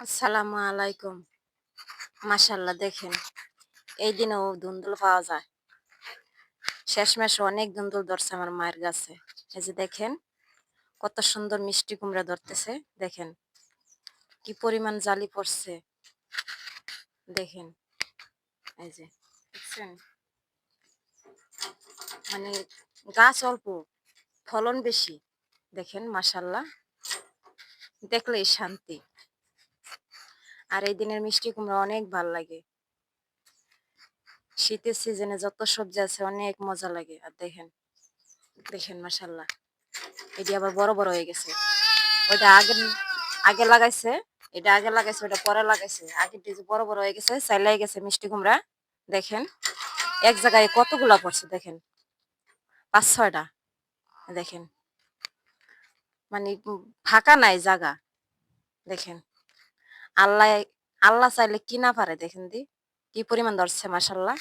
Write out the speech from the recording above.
আসসালামু আলাইকুম। মাশাআল্লাহ দেখেন, এই দিনেও ধুন্দুল পাওয়া যায়। শেষমেশ অনেক ধুন্দুল ধরছে আমার মায়ের গাছে। এই যে দেখেন, কত সুন্দর মিষ্টি কুমড়া ধরতেছে। দেখেন, কি পরিমাণ জালি পড়ছে। দেখেন, এই যে দেখছেন? মানে গাছ অল্প, ফলন বেশি। দেখেন মাশাআল্লাহ, দেখলেই শান্তি। আর এই দিনের মিষ্টি কুমড়া অনেক ভাল লাগে। শীতের সিজনে যত সবজি আছে অনেক মজা লাগে। আর দেখেন, দেখেন মাশাআল্লাহ। এটি আবার বড় বড় হয়ে গেছে। ওইটা আগে আগে লাগাইছে, এটা আগে লাগাইছে, ওটা পরে লাগাইছে। আগেরটা যে বড় বড় হয়ে গেছে, চাইলাই গেছে মিষ্টি কুমড়া। দেখেন, এক জায়গায় কতগুলা পড়ছে দেখেন, ৫-৬টা। দেখেন, মানে ফাঁকা নাই জায়গা। দেখেন, আল্লাহ আল্লাহ চাইলে কি না পারে দেখেন দি, কি পরিমাণ ধরছে মাশাআল্লাহ।